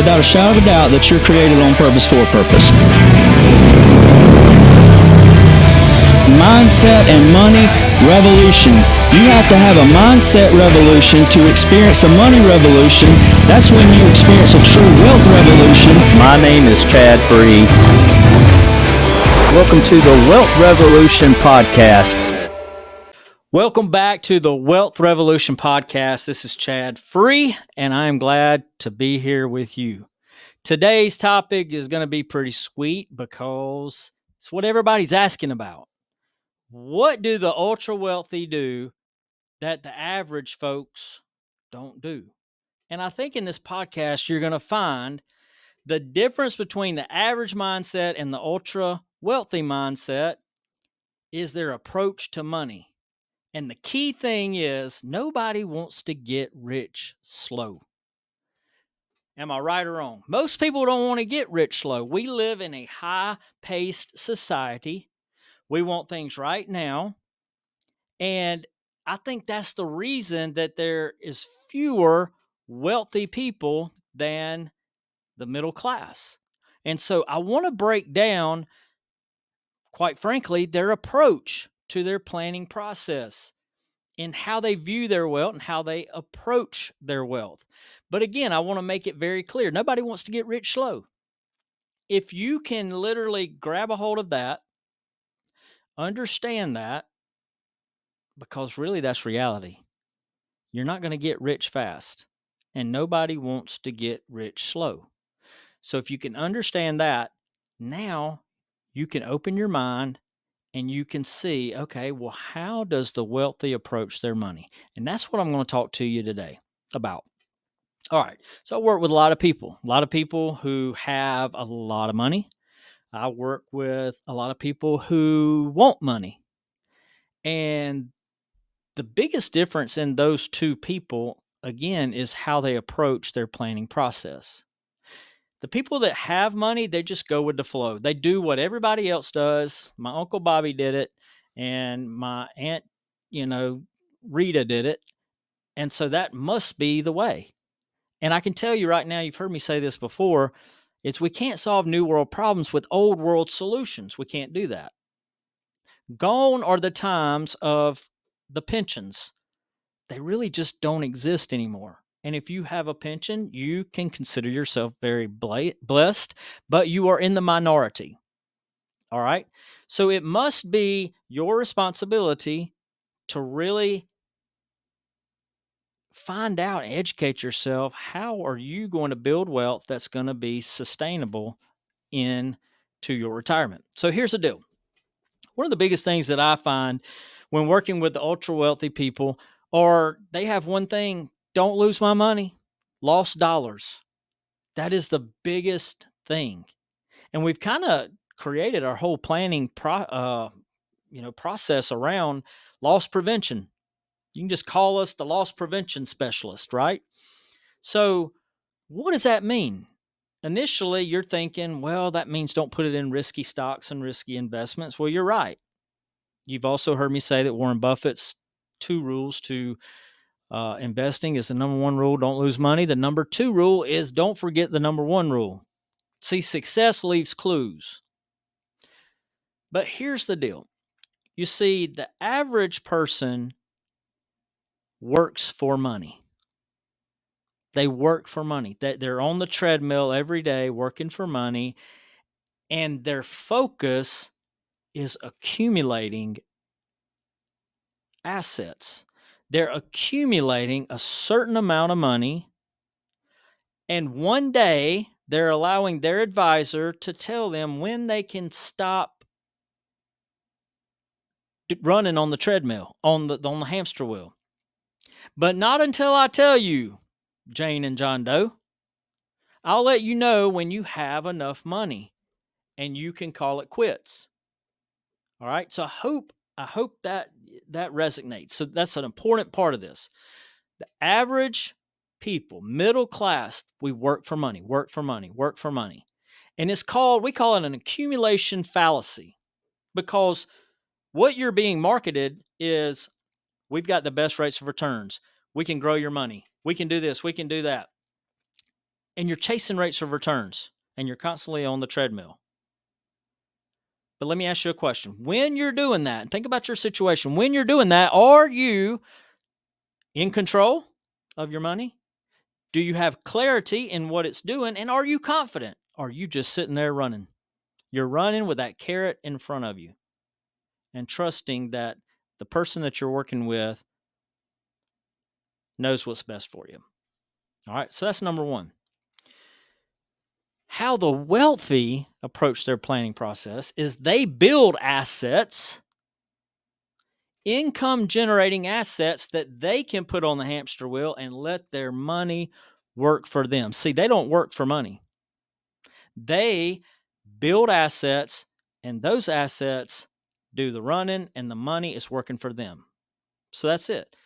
without a shadow of a doubt that you're created on purpose for a purpose. Mindset and money revolution. You have to have a mindset revolution to experience a money revolution. That's when you experience a true wealth revolution. My name is Chad Free. Welcome to the Wealth Revolution Podcast. Welcome back to the Wealth Revolution Podcast. This is Chad Free, and I am glad to be here with you. Today's topic is going to be pretty sweet because it's what everybody's asking about. What do the ultra wealthy do that the average folks don't do? And I think in this podcast, you're going to find the difference between the average mindset and the ultra wealthy mindset is their approach to money. And the key thing is nobody wants to get rich slow. Am I right or wrong? Most people don't want to get rich slow. We live in a high-paced society. We want things right now. And I think that's the reason that there is fewer wealthy people than the middle class. And so I want to break down, quite frankly, their approach to their planning process in how they view their wealth and how they approach their wealth. But again, I want to make it very clear. Nobody wants to get rich slow. If you can literally grab a hold of that, understand that, because really that's reality. You're not going to get rich fast, and nobody wants to get rich slow. So if you can understand that, now you can open your mind and you can see, okay, well, how does the wealthy approach their money? And that's what I'm going to talk to you today about. All right. So I work with a lot of people who have a lot of money. I work with a lot of people who want money. And the biggest difference in those two people, again, is how they approach their planning process. The people that have money, they just go with the flow. They do what everybody else does. My Uncle Bobby did it, and my Aunt, Rita did it. And so that must be the way. And I can tell you right now, you've heard me say this before, we can't solve new world problems with old world solutions. We can't do that. Gone are the times of the pensions. They really just don't exist anymore. And if you have a pension, you can consider yourself very blessed, but you are in the minority. All right. So it must be your responsibility to really find out and educate yourself. How are you going to build wealth that's going to be sustainable into your retirement? So here's the deal. One of the biggest things that I find when working with the ultra wealthy people are they have one thing: don't lose my money, lost dollars. That is the biggest thing. And we've kind of created our whole planning process around loss prevention. You can just call us the loss prevention specialist, right? So what does that mean? Initially, you're thinking, well, that means don't put it in risky stocks and risky investments. Well, you're right. You've also heard me say that Warren Buffett's 2 rules to investing is the number 1 rule: don't lose money. The number 2 rule is don't forget the number 1 rule. See, success leaves clues. But here's the deal. You see, the average person works for money. They work for money. They're on the treadmill every day working for money, and their focus is accumulating assets. They're accumulating a certain amount of money, and one day they're allowing their advisor to tell them when they can stop running on the treadmill, on the hamster wheel. But not until I tell you, Jane and John Doe. I'll let you know when you have enough money and you can call it quits. All right. So I hope that resonates. So that's an important part of this. The average people, middle class, we work for money, work for money, work for money. And we call it an accumulation fallacy, because what you're being marketed is, we've got the best rates of returns. We can grow your money. We can do this. We can do that. and you're chasing rates of returns and you're constantly on the treadmill. But let me ask you a question. When you're doing that, and think about your situation, when you're doing that, are you in control of your money? Do you have clarity in what it's doing? And are you confident? Are you just sitting there running? You're running with that carrot in front of you and trusting that the person that you're working with knows what's best for you. All right, so that's number one. How the wealthy approach their planning process is they build assets, income generating assets that they can put on the hamster wheel and let their money work for them. See, they don't work for money. They build assets, and those assets do the running, and the money is working for them. So that's it.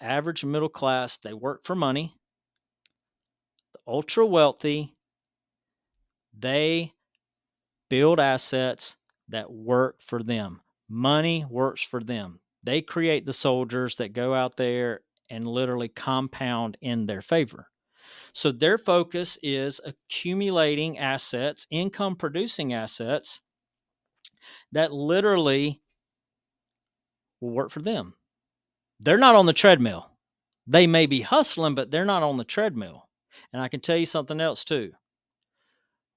Average middle class, they work for money. The ultra wealthy, they build assets that work for them. Money works for them. They create the soldiers that go out there and literally compound in their favor. So their focus is accumulating assets, income producing assets that literally will work for them. They're not on the treadmill. They may be hustling, but they're not on the treadmill. And I can tell you something else too.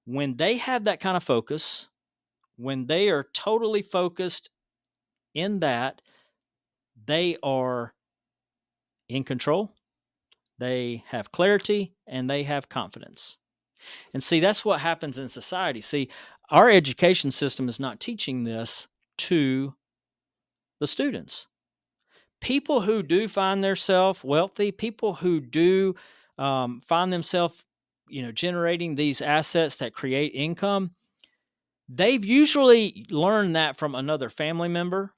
When they have that kind of focus, when they are totally focused in that, they are in control, they have clarity, and they have confidence. And see, that's what happens in society. See, our education system is not teaching this to the students. People who do find themselves wealthy, people who do find themselves, generating these assets that create income, they've usually learned that from another family member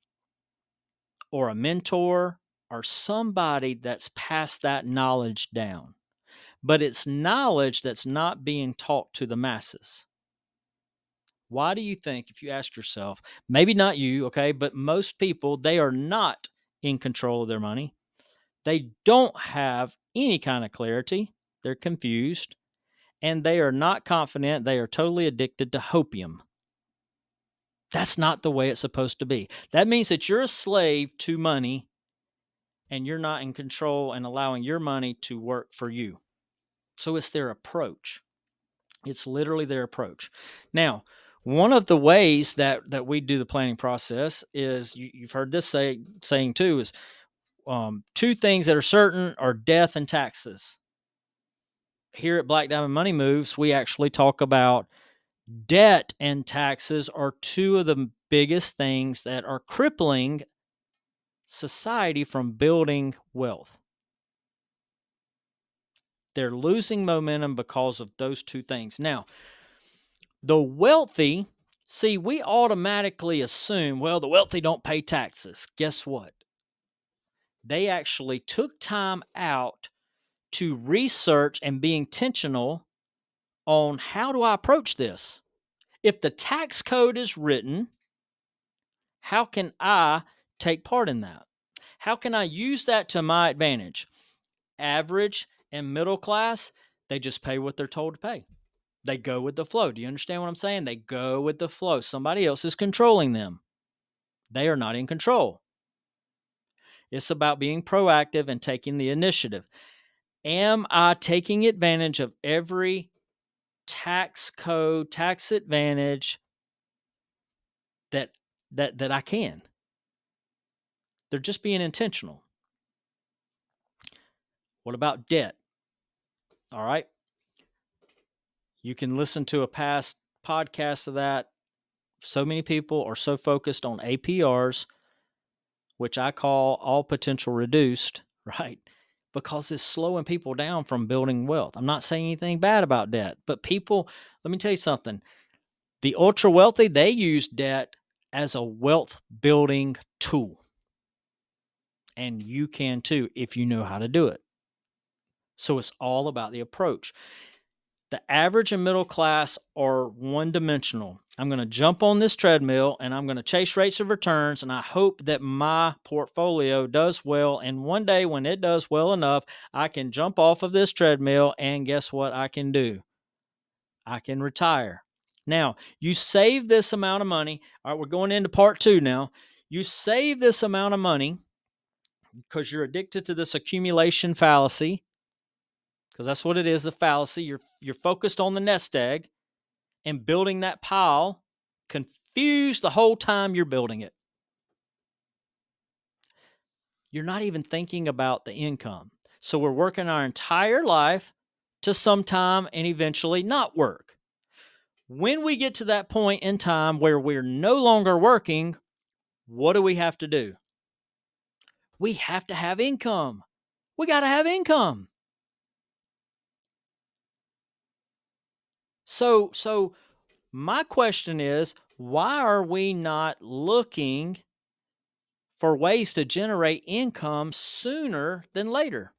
or a mentor or somebody that's passed that knowledge down. But it's knowledge that's not being taught to the masses. Why do you think, if you ask yourself, maybe not you, okay, but most people, they are not in control of their money. They don't have any kind of clarity. They're confused and they are not confident. They are totally addicted to hopium. That's not the way it's supposed to be. That means that you're a slave to money and you're not in control and allowing your money to work for you. So it's their approach. It's literally their approach. Now, one of the ways that we do the planning process is, you've heard this saying too, is two things that are certain are death and taxes. Here at Black Diamond Money Moves, we actually talk about debt and taxes are two of the biggest things that are crippling society from building wealth. They're losing momentum because of those two things. Now, the wealthy, see, we automatically assume, well, the wealthy don't pay taxes. Guess what? They actually took time out to research and be intentional on, how do I approach this? If the tax code is written, how can I take part in that? How can I use that to my advantage? Average and middle class, they just pay what they're told to pay. They go with the flow. Do you understand what I'm saying? They go with the flow. Somebody else is controlling them. They are not in control. It's about being proactive and taking the initiative. Am I taking advantage of every tax code, tax advantage that I can? They're just being intentional. What about debt? All right. You can listen to a past podcast of that. So many people are so focused on APRs, which I call all potential reduced, right? Because it's slowing people down from building wealth. I'm not saying anything bad about debt, but people, let me tell you something. The ultra wealthy, they use debt as a wealth building tool. And you can too, if you know how to do it. So it's all about the approach. The average and middle class are one-dimensional. I'm going to jump on this treadmill and I'm going to chase rates of returns. And I hope that my portfolio does well. And one day when it does well enough, I can jump off of this treadmill and guess what I can do? I can retire. Now, you save this amount of money. All right, we're going into part 2 now. You save this amount of money because you're addicted to this accumulation fallacy, because that's what it is, a fallacy. You're focused on the nest egg and building that pile, confused the whole time you're building it. You're not even thinking about the income. So we're working our entire life to sometime and eventually not work. When we get to that point in time where we're no longer working, what do we have to do? We have to have income. We got to have income. So my question is, why are we not looking for ways to generate income sooner than later?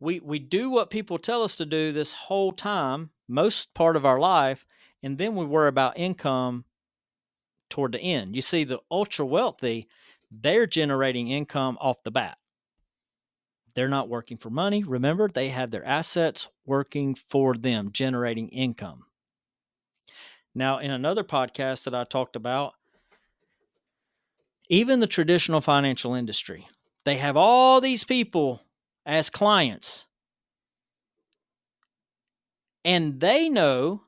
We do what people tell us to do this whole time, most part of our life, and then we worry about income toward the end. You see, the ultra wealthy, they're generating income off the bat. They're not working for money. Remember, they have their assets working for them, generating income. Now, in another podcast that I talked about, even the traditional financial industry, they have all these people as clients. And they know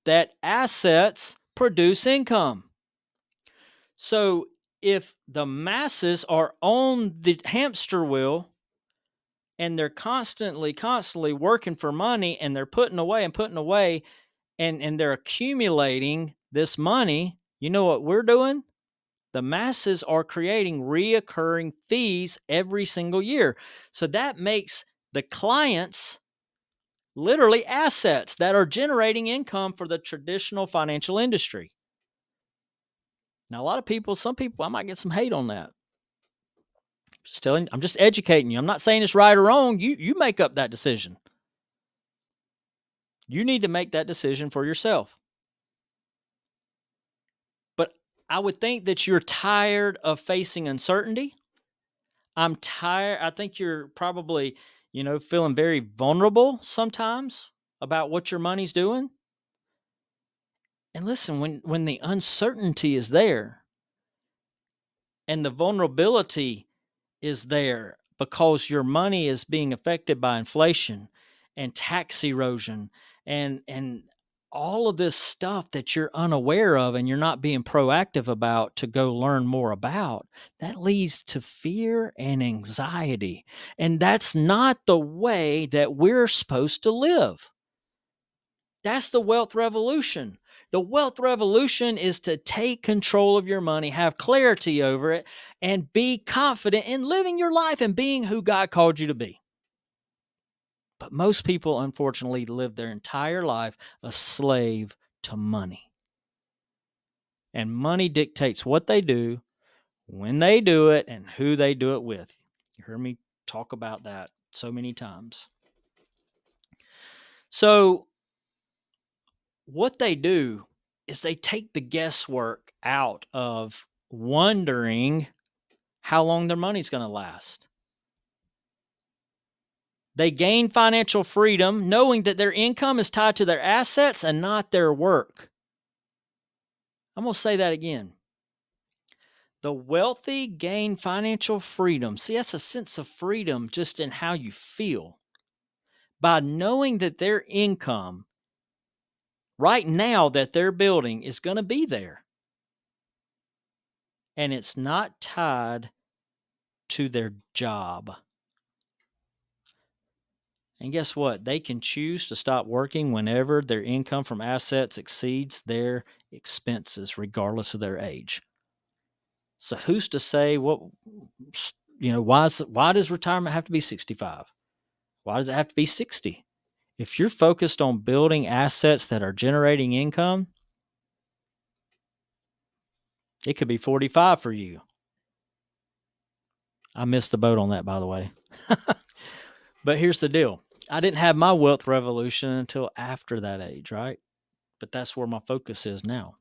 that assets produce income. So if the masses are on the hamster wheel and they're constantly working for money and they're putting away and they're accumulating this money, you know what we're doing? The masses are creating reoccurring fees every single year. So that makes the clients literally assets that are generating income for the traditional financial industry. Now, some people, I might get some hate on that. I'm just educating you. I'm not saying it's right or wrong. You make up that decision. You need to make that decision for yourself. But I would think that you're tired of facing uncertainty. I'm tired. I think you're probably, feeling very vulnerable sometimes about what your money's doing. And listen, when the uncertainty is there and the vulnerability is there because your money is being affected by inflation and tax erosion and all of this stuff that you're unaware of and you're not being proactive about to go learn more about, that leads to fear and anxiety. And that's not the way that we're supposed to live. That's the wealth revolution. The wealth revolution is to take control of your money, have clarity over it, and be confident in living your life and being who God called you to be. But most people, unfortunately, live their entire life a slave to money. And money dictates what they do, when they do it, and who they do it with. You heard me talk about that so many times. So what they do is they take the guesswork out of wondering how long their money's going to last. They gain financial freedom knowing that their income is tied to their assets and not their work. I'm going to say that again. The wealthy gain financial freedom. See, that's a sense of freedom just in how you feel. By knowing that their income right now that they're building is going to be there. And it's not tied to their job. And guess what? They can choose to stop working whenever their income from assets exceeds their expenses, regardless of their age. So who's to say why does retirement have to be 65? Why does it have to be 60? If you're focused on building assets that are generating income, it could be 45 for you. I missed the boat on that, by the way. But here's the deal. I didn't have my wealth revolution until after that age, right? but that's where my focus is now.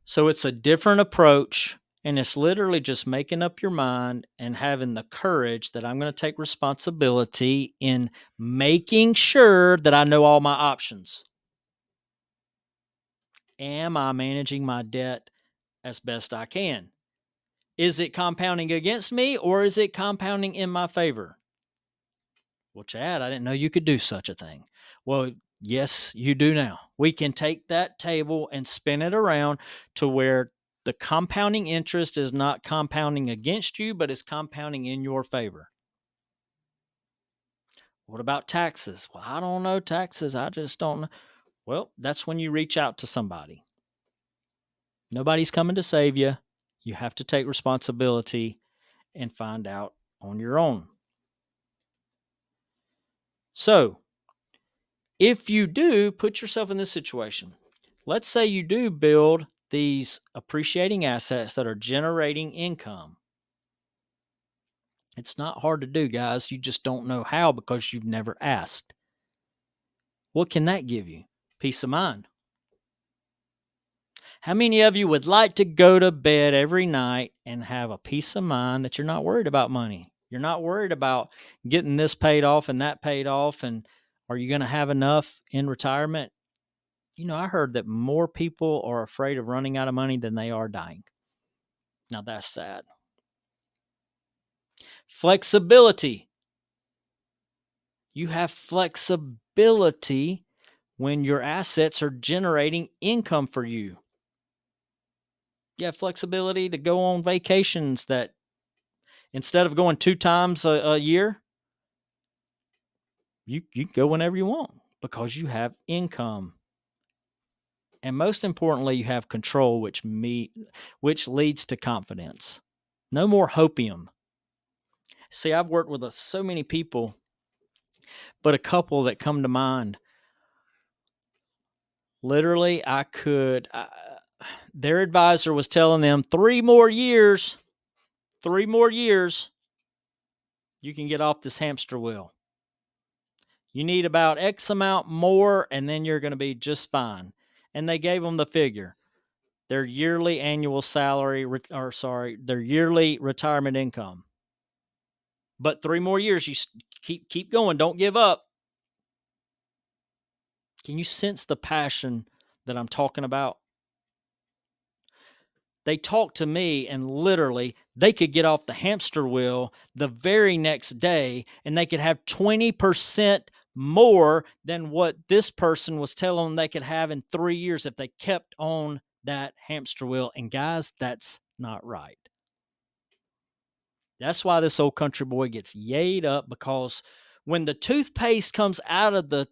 So it's a different approach, and it's literally just making up your mind and having the courage that I'm going to take responsibility in making sure that I know all my options. Am I managing my debt as best I can? Is it compounding against me, or is it compounding in my favor? Well, Chad, I didn't know you could do such a thing. Well, yes, you do now. We can take that table and spin it around to where the compounding interest is not compounding against you, but is compounding in your favor. What about taxes? Well, I don't know taxes. I just don't know. Well, that's when you reach out to somebody. Nobody's coming to save you. You have to take responsibility and find out on your own. So, if you do put yourself in this situation, let's say you do build these appreciating assets that are generating income. It's not hard to do, guys. You just don't know how because you've never asked. What can that give you? Peace of mind. How many of you would like to go to bed every night and have a peace of mind that you're not worried about money? You're not worried about getting this paid off and that paid off, and are you going to have enough in retirement? You know, I heard that more people are afraid of running out of money than they are dying. Now that's sad. Flexibility. You have flexibility when your assets are generating income for you. You have flexibility to go on vacations that instead of going 2 times a year, you can go whenever you want because you have income. And most importantly, you have control, which leads to confidence. No more hopium. See, I've worked with so many people, but a couple that come to mind. Literally, their advisor was telling them 3 more years, you can get off this hamster wheel. You need about X amount more, and then you're going to be just fine. And they gave them the figure. Their yearly annual salary, their yearly retirement income. But 3 more years, you keep going. Don't give up. Can you sense the passion that I'm talking about? They talked to me and literally they could get off the hamster wheel the very next day and they could have 20% more than what this person was telling them they could have in 3 years if they kept on that hamster wheel. And guys, that's not right. That's why this old country boy gets yayed up, because when the toothpaste comes out of the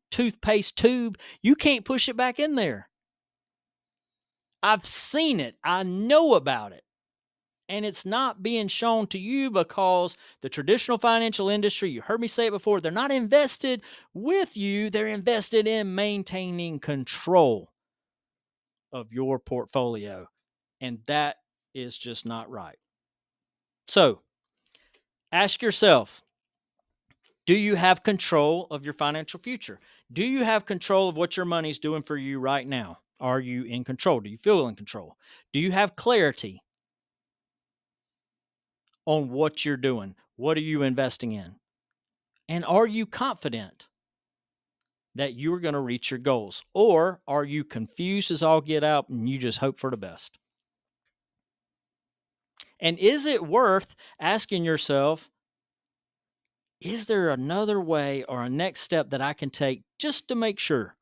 toothpaste tube, you can't push it back in there. I've seen it. I know about it. And it's not being shown to you because the traditional financial industry, you heard me say it before, they're not invested with you. They're invested in maintaining control of your portfolio. And that is just not right. So ask yourself, do you have control of your financial future? Do you have control of what your money's doing for you right now? Are you in control? Do you feel in control? Do you have clarity on what you're doing? What are you investing in? And are you confident that you're going to reach your goals? Or are you confused as all get out and you just hope for the best? And is it worth asking yourself, is there another way or a next step that I can take just to make sure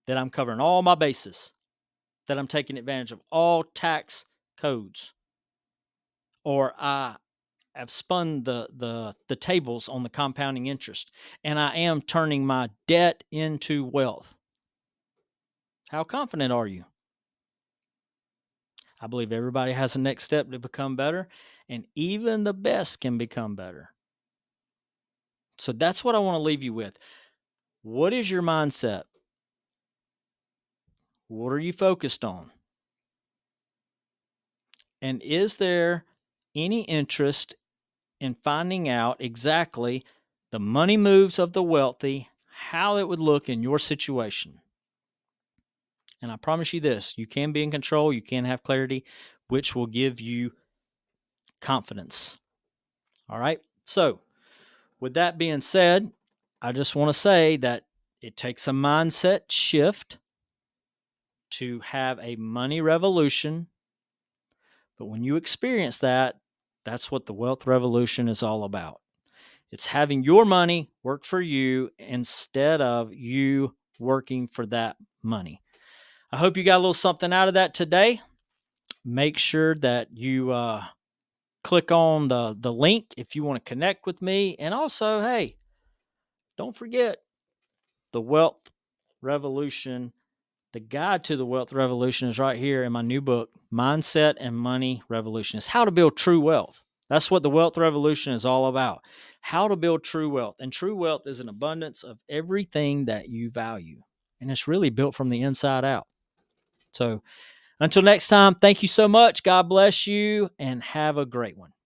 that I'm covering all my bases, that I'm taking advantage of all tax codes, or I have spun the tables on the compounding interest, and I am turning my debt into wealth? How confident are you? I believe everybody has a next step to become better, and even the best can become better. So that's what I want to leave you with. What is your mindset? What are you focused on? And is there any interest in finding out exactly the money moves of the wealthy, how it would look in your situation. And I promise you this, you can be in control, you can have clarity, which will give you confidence. All right. So, with that being said, I just want to say that it takes a mindset shift to have a money revolution. But when you experience that, that's what the wealth revolution is all about. It's having your money work for you instead of you working for that money. I hope you got a little something out of that today. Make sure that you click on the link if you want to connect with me. And also, hey, don't forget the Wealth Revolution. The guide to the Wealth Revolution is right here in my new book, Mindset and Money Revolution. It's how to build true wealth. That's what the Wealth Revolution is all about. How to build true wealth. And true wealth is an abundance of everything that you value. And it's really built from the inside out. So until next time, thank you so much. God bless you and have a great one.